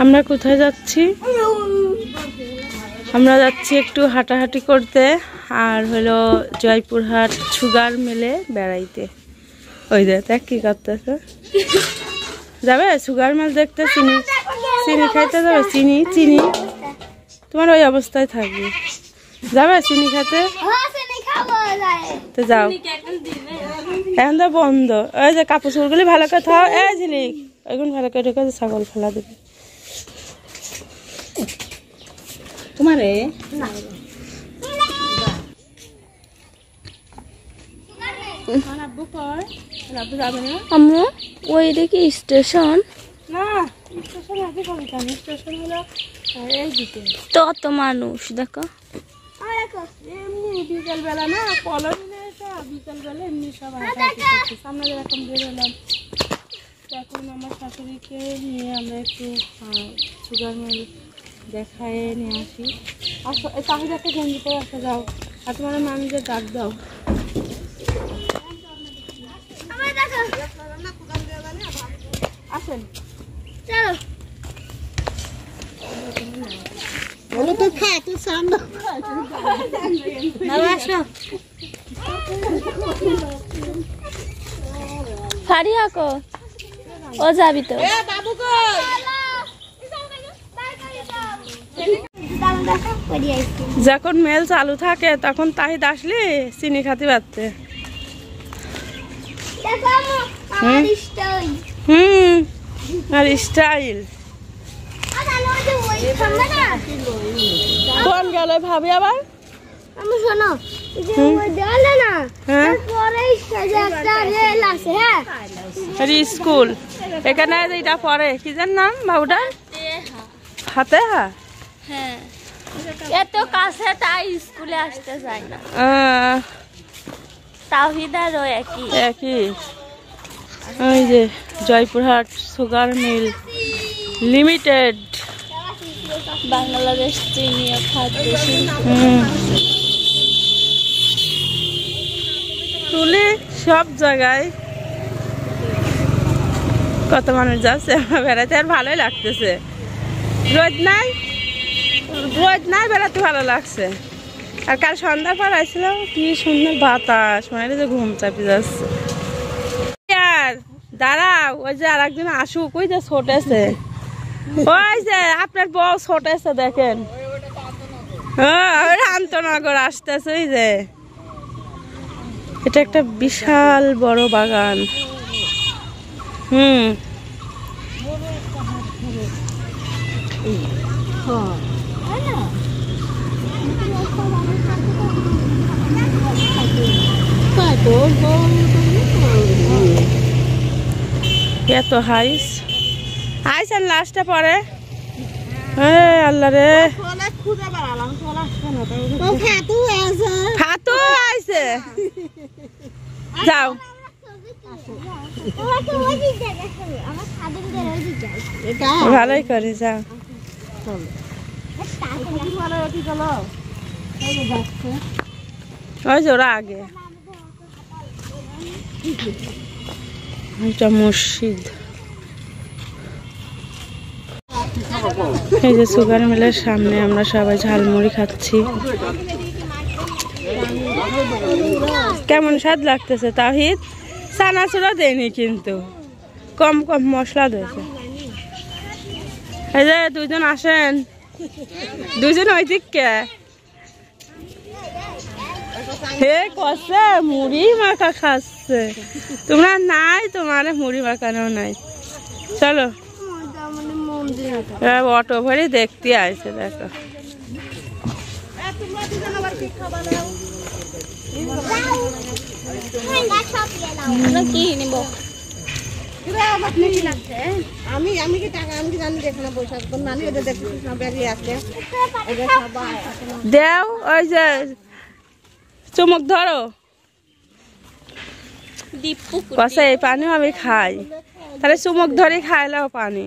আমরা কোথায় যাচ্ছি? আমরা যাচ্ছি একটু হাঁটাহাঁটি করতে, আর হলো জয়পুরহাট সুগার মিলে বেড়াইতে। ওই দেখ কি করতেছে। যাবে সুগার মিল দেখতে? চিনি চিনি খাইতে যাবে? চিনি চিনি তোমার ওই অবস্থায় থাকবে। যাবে চিনি খেতে? তো যাও, এখন তো বন্ধ। ওই যে কাপড় চোপড়গুলি ভালো করে থাও। এই ঝিলিক ওইগুলো ভালো করে ঢুকে ছাগল ফেলা দেবে তোমারে। আমরা ওই দেখি স্টেশন না, স্টেশন আগে কম কেন? স্টেশন হলো এই দিকে। তো অত মানুষ দেখো। এমনি বিকেলবেলা না, কলোনি বিকেলবেলা এমনি সব হাঁটাহাঁটি করতেছে। আমরা যেরকম বেরোলাম, এখন আমার শাশুড়িকে নিয়ে আমরা একটু সুগার মিল দেখায় নিয়ে আসি। আসো, তাহলে একটা গঞ্জি করে আসা যাও। আর তোমার মানুষের ডাক দাও। আসেন, চলো বলো তো খা তুই সামনে আসো। ফারি হাকো, ও যাবি তো? যখন মেল চালু থাকে তখন তাহিদ আসলি চিনি খাতে পারতে। আর স্টাইল কোন গেল ভাবি আবার? আমি শোনো, স্কুল এখানে এটা পরে কি জান নাম বাবুটা? হাতে হ্যাঁ, এত কাছে তাই স্কুলে আসতে যায় না। তাওহিদারও একই একই। ওই যে Joypurhat sugar mill limited, Bangladesh চিনি ও খাদ্য তুলি সব জায়গায় কত মানুষ যাচ্ছে বেড়াতে, আর ভালোই লাগতেছে। রোদ নাই, রোদ নাই, বেড়াতে ভালো লাগছে। আর কাল সন্ধ্যার পর আসছিলাম, কি সুন্দর বাতাস, মানে যে ঘুম চাপি যাচ্ছে। আর দাঁড়াও, ওই যে আর একজন আসুক, ওই যে ছোটেছে, ওই যে আপনার বউ ছোটেছে দেখেন। রামতনগর আসতেছে। ওই যে এটা একটা বিশাল বড় বাগান। এত হাইস আইসেন লাস্টে পরে। আল্লাহ রে, খাতু আইছে। যাও ভালোই করে যাও। ওই যে ওরা আগে, এটা মসজিদ। এই যে সুগার মিলের সামনে আমরা সবাই ঝালমুড়ি খাচ্ছি। কেমন স্বাদ লাগতেছে তাহিদ? চানাচুরও দেয়নি কিন্তু, কম কম মশলা দিয়েছে। এই যে দুজন আসেন, দুজন ওই দিককে হে কষে মুড়ি মাখা খাচ্ছে। তোমরা নাই, তোমার মুড়ি মাখানো নাই। চলো, অটো ভরে দেখতে আসছে। দেখো কি নিব? দেও, ওই যে চুমুক ধরো। কষে এই পানিও আমি খাই, তাহলে চুমুক ধরে খাইলেও পানি।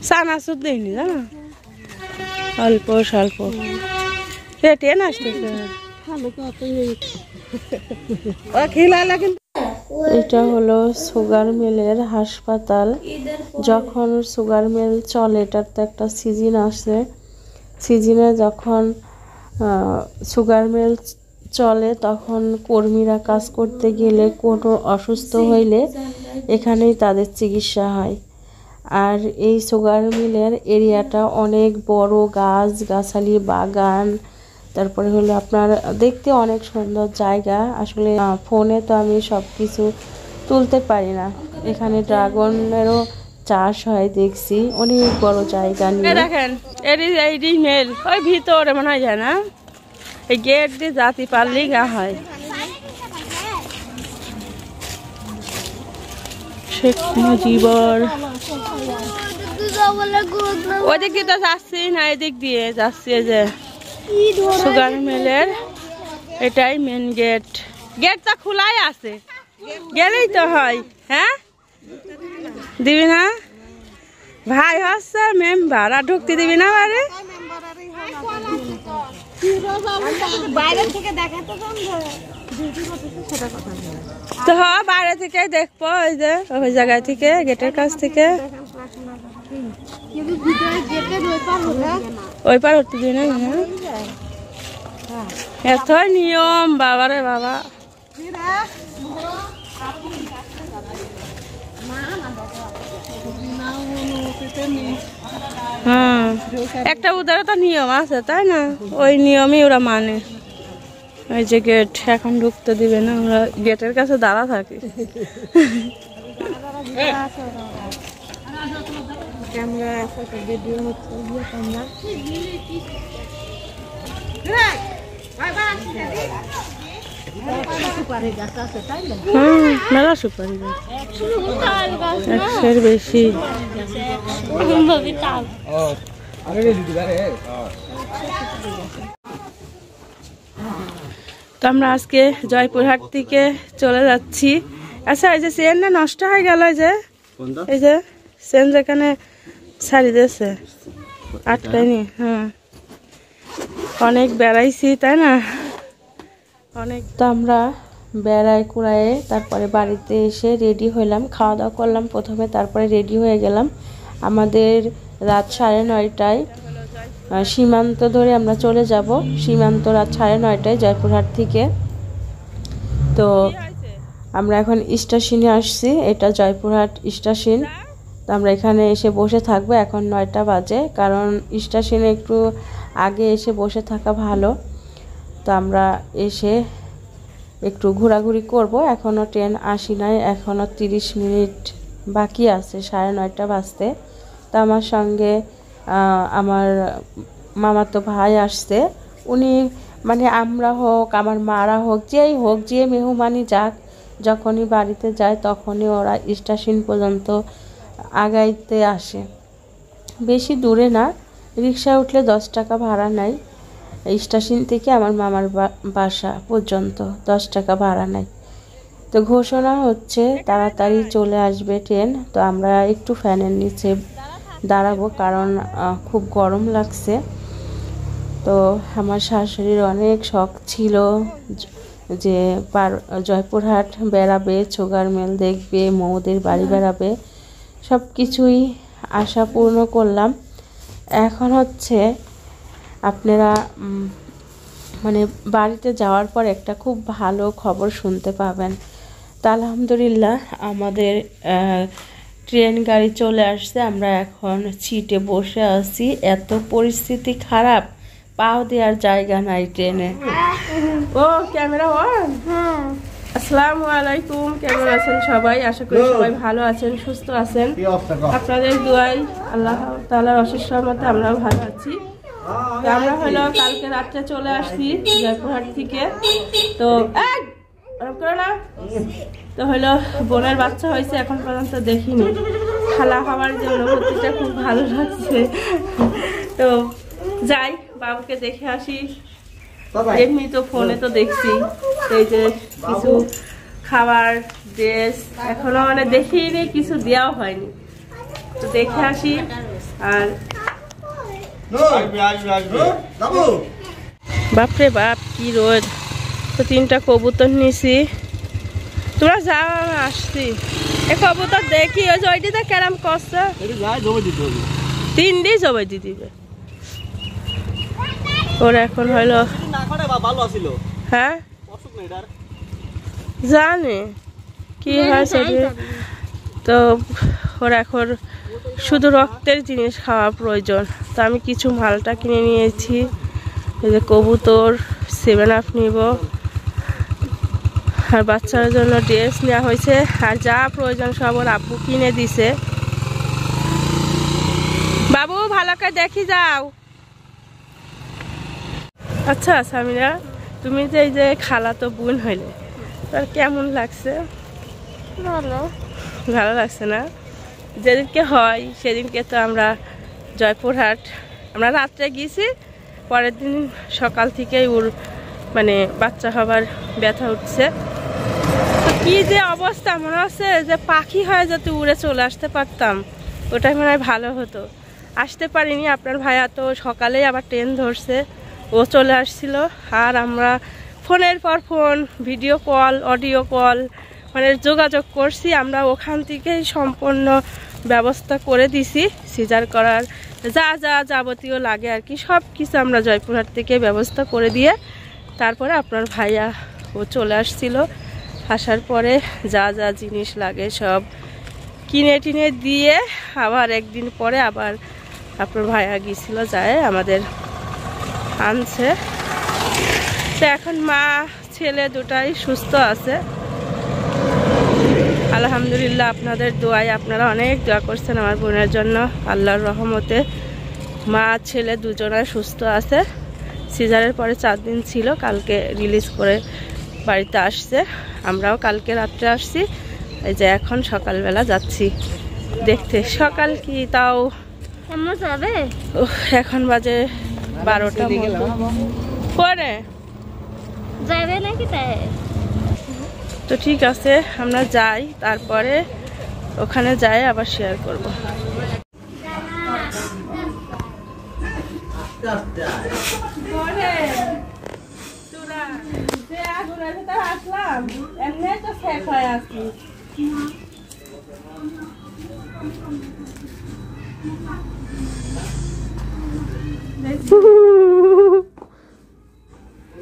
চানাচুর দিইনি জানো, অল্প স্বল্প রেটে আসতেছে। খিলাইলা কিন্তু এটা হলো সুগার মিলের হাসপাতাল। যখন সুগার মিল চলে, এটার তো একটা সিজন আসে, সিজনে যখন সুগার মিল চলে তখন কর্মীরা কাজ করতে গেলে কোনো অসুস্থ হইলে এখানেই তাদের চিকিৎসা হয়। আর এই সুগার মিলের এরিয়াটা অনেক বড়, গাছ গাছালি বাগান, তারপরে হলো আপনার দেখতে অনেক সুন্দর জায়গা। আসলে ফোনে তো আমি সব কিছু তুলতে পারি না। এখানে ড্রাগনেরও চাষ হয় দেখছি, অনেক বড় জায়গা নিয়ে। দেখেন এই মেল ওই ভিতরে মনে হয় যায় না, এই গেট দিয়ে জাতি পারলেই গা হয়। শেখ মুজিবর ওদিক দিয়ে তো যাচ্ছি না, এদিক দিয়ে যাচ্ছি। যে সুগার মিলের এটাই মেন গেট, গেটটা খোলাই আছে, গেলেই তো হয়। হ্যাঁ দিবি না ভাই, হচ্ছে মেম্বার, আর ঢুকতে দিবি না বারে? তো হ্যাঁ বাইরে থেকে দেখবো, ওই যে ওই জায়গায় থেকে গেটের কাছ থেকে। ওই পার উঠতে দিই না, এত নিয়ম বাবারে বাবা। হ্যাঁ একটা ওদের তো নিয়ম আছে তাই না, ওই নিয়মই ওরা মানে। ওই যে গেট এখন ঢুকতে দিবে না, ওরা গেটের কাছে দাঁড়া থাকে। মেলা সুপারি গাছ, 100-এর বেশি। তো আমরা আজকে জয়পুরহাট থেকে চলে যাচ্ছি। আচ্ছা এই যে চেনটা নষ্ট হয়ে গেল, এই যে চেন যেখানে ছাড়ি দিয়েছে আটকায়নি। হ্যাঁ অনেক বেড়াইছি তাই না, অনেক। তো আমরা বেড়াই কুড়ায়ে তারপরে বাড়িতে এসে রেডি হইলাম, খাওয়া দাওয়া করলাম প্রথমে, তারপরে রেডি হয়ে গেলাম। আমাদের রাত 9:30টায় সীমান্ত ধরে আমরা চলে যাব। সীমান্ত রাত 9:30টায় জয়পুরহাট থেকে। তো আমরা এখন স্টেশনে আসছি, এটা জয়পুরহাট স্টেশন। তো আমরা এখানে এসে বসে থাকবো, এখন 9টা বাজে, কারণ স্টেশনে একটু আগে এসে বসে থাকা ভালো। তো আমরা এসে একটু ঘোরাঘুরি করব। এখনও ট্রেন আসি নাই, এখনও 30 মিনিট বাকি আছে 9:30 বাজতে। তো আমার সঙ্গে আমার মামাতো ভাই আসছে, উনি মানে আমরা হোক আমার মারা হোক যেই হোক, যে মেহমানই যাক, যখনই বাড়িতে যায় তখনই ওরা স্টেশন পর্যন্ত আগাইতে আসে। বেশি দূরে না, রিক্সায় উঠলে 10 টাকা ভাড়া নেয়। স্টেশন থেকে আমার মামার বাসা পর্যন্ত 10 টাকা ভাড়া নেয়। তো ঘোষণা হচ্ছে তাড়াতাড়ি চলে আসবে ট্রেন। তো আমরা একটু ফ্যানের নিচে দাঁড়াবো, কারণ খুব গরম লাগছে। তো আমার শাশুড়ির অনেক শখ ছিল যে জয়পুরহাট বেড়াবে, সুগার মিল দেখবে, মৌদের বাড়ি বেড়াবে, সব কিছুই আশা পূর্ণ করলাম। এখন হচ্ছে আপনারা মানে বাড়িতে যাওয়ার পর একটা খুব ভালো খবর শুনতে পাবেন। তা আলহামদুলিল্লাহ আমাদের ট্রেন গাড়ি চলে আসছে, আমরা এখন সিটে বসে আছি। এত পরিস্থিতি খারাপ, পাও দেওয়ার জায়গা নাই ট্রেনে। ও ক্যামেরা অন। আসসালামু আলাইকুম, কেমন আছেন সবাই? আশা করি সবাই ভালো আছেন, সুস্থ আছেন। আপনাদের দোয়ায় আল্লাহ তাআলার অশেষ রহমতে আমরাও ভালো আছি। তো আমরা হলো কালকে রাত্রে চলে আসছি জয়পুরহাট থেকে। তো তো হলো বোনের বাচ্চা হয়েছে, এখন পর্যন্ত দেখিনি। খালা হওয়ার যে অনুভূতিটা খুব ভালো লাগছে। তো যাই বাবুকে দেখে আসি। এমনি তো ফোনে তো দেখছি, এই যে কিছু খাবার ড্রেস এখনো মানে দেখিনি, কিছু দেওয়া হয়নি। তো দেখে আসি। আর বাপরে বাপ কি রোদ। তো 3টা কবুতর নিয়েছি, তোমরা যাও, আমি আসছি। এ কবুতর দেখি ওই যে ওইটিতে কেরাম করছে, 3 জবাই দিয়ে দিবে। ওর এখন হইলো হ্যাঁ জানে কি হয়েছে, তো ওর এখন শুধু রক্তের জিনিস খাওয়া প্রয়োজন। তো আমি কিছু মালটা কিনে নিয়েছি, এই যে কবুতর, 7 আপ নিব, আর বাচ্চাদের জন্য ড্রেস নেওয়া হয়েছে, আর যা প্রয়োজন সব ওর আব্বু কিনে দিছে। বাবু ভালো করে দেখি যাও। আচ্ছা সামিরা, তুমি যে এই যে খালাতো বোন হইলে, তার কেমন লাগছে? ভালো লাগছে না? যেদিনকে হয় সেদিনকে তো আমরা জয়পুরহাট আমরা রাত্রে গিয়েছি, পরের দিন সকাল থেকেই ওর মানে বাচ্চা হবার ব্যথা উঠছে। তো কি যে অবস্থা, মনে হচ্ছে যে পাখি হয় যাতে উড়ে চলে আসতে পারতাম, ওটাই মনে হয় ভালো হতো। আসতে পারিনি, আপনার ভাইয়া তো সকালেই আবার ট্রেন ধরছে, ও চলে আসছিল। আর আমরা ফোনের পর phone, video call, audio call মানে যোগাযোগ করছি। আমরা ওখান থেকেই সম্পূর্ণ ব্যবস্থা করে দিছি, সিজার করার যা যা যাবতীয় লাগে আর কি, সব কিছু আমরা জয়পুরহাট থেকে ব্যবস্থা করে দিয়ে তারপরে আপনার ভাইয়া ও চলে আসছিল। আসার পরে যা যা জিনিস লাগে সব কিনে টিনে দিয়ে আবার একদিন পরে আবার আপনার ভাইয়া গিয়েছিল, যায় আমাদের আনছে। তো এখন মা ছেলে দুটাই সুস্থ আছে আলহামদুলিল্লাহ। আপনাদের দোয়ায়, আপনারা অনেক দোয়া করছেন আমার বোনের জন্য, আল্লাহর রহমতে মা ছেলে দুজনাই সুস্থ আছে। সিজারের পরে 4 দিন ছিল, কালকে রিলিজ করে বাড়িতে আসছে। আমরাও কালকে রাত্রে আসছি, এই যে এখন সকালবেলা যাচ্ছি দেখতে। সকাল কি তাও এখন বাজে 12টা পরে যাবে নাকি? তাই তো ঠিক আছে, আমরা যাই, তারপরে ওখানে যাই আবার শেয়ার করব। আসলাম এমনি তো শেষ হয়ে আসি।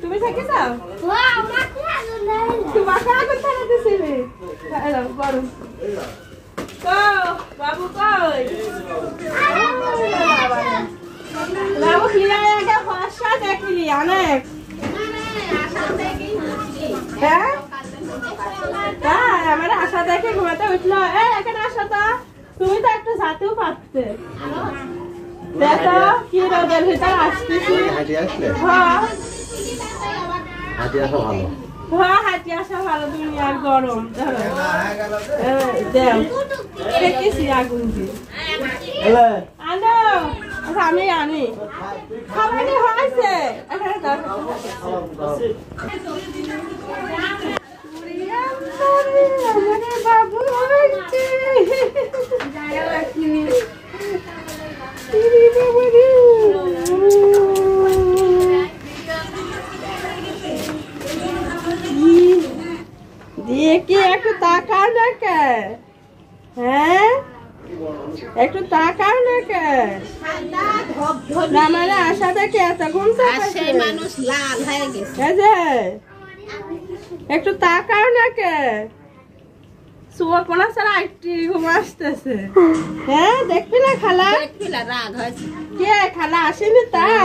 তুমি থাকি যাও, তোমাকে আগুন থাকা দিছিলি গরম। বাবু কই বাবু ফিরাই আগে ফসা দেখলি অনেক। হ্যাঁ তাই আমার আশা দেখে ঘুমাতে উঠলো। এখানে আসো তো, তুমি তো একটু যাতেও পারতে। দেখো কি রোদের ভিতরে আসতেছি। হ্যাঁ হাঁটি আসা ভালো, দুনিয়ার গরম ধরো দেও দেখেছি আগুন দিয়ে আনো। আচ্ছা আমি আনি, খাবারই হয়েছে এখানে বাবু হয়েছে। দিয়ে কি একটু তাকাও না কে? হ্যাঁ একটু তাকাও না কে? মানে আশা দেখে এত ঘুম মানুষ লাল হয়ে গেছে, একটু তাকাও না কে? শুয়া কোনা ছাড়া একটি ঘুম আসতেছে। হ্যাঁ দেখবি না খালা? কে খালা আসেনি? তাই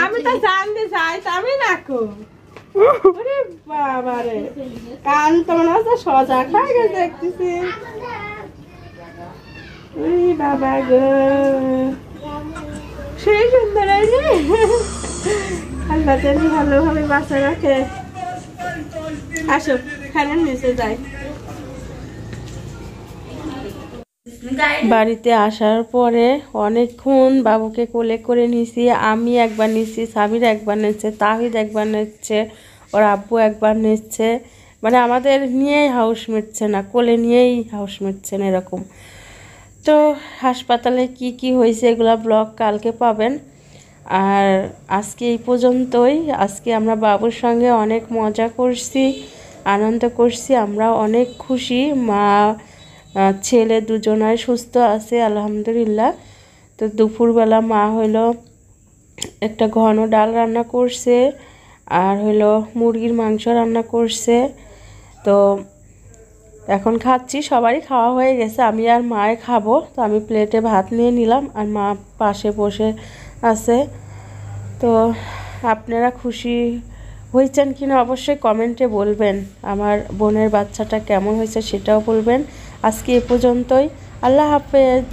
আমি তো জানতে চাই, আমি নাকো বাবারে কান তো মনে হচ্ছে সজা খাই গেছে দেখতেছি। বাবা গো সেই সুন্দর আল্লাহ জানি ভালোভাবে বাঁচা রাখে। আসো ফ্যানের নিচে যাই। বাড়িতে আসার পরে অনেকক্ষণ বাবুকে কোলে করে নিছি। আমি একবার নিচ্ছি, সামির একবার নিচ্ছে, তাহিদ একবার নিচ্ছে, ওর আব্বু একবার নিচ্ছে। মানে আমাদের নিয়েই হাউস মিটছে না, কোলে নিয়েই হাউস মিটছে না এরকম। তো হাসপাতালে কি কি হয়েছে এগুলো ব্লগ কালকে পাবেন। আর আজকে এই পর্যন্তই। আজকে আমরা বাবুর সঙ্গে অনেক মজা করছি, আনন্দ করছি। আমরা অনেক খুশি, মা ছেলে দুজনাই সুস্থ আছে আলহামদুলিল্লাহ। তো দুপুরবেলা মা হলো একটা ঘন ডাল রান্না করছে, আর হলো মুরগির মাংস রান্না করছে। তো এখন খাচ্ছি, সবারই খাওয়া হয়ে গেছে, আমি আর মায়ে খাবো। তো আমি প্লেটে ভাত নিয়ে নিলাম, আর মা পাশে বসে আছে। তো আপনারা খুশি হয়েছেন কিনা অবশ্যই কমেন্টে বলবেন। আমার বোনের বাচ্চাটা কেমন হয়েছে সেটাও বলবেন। আজকে এ পর্যন্তই, আল্লাহ হাফেজ।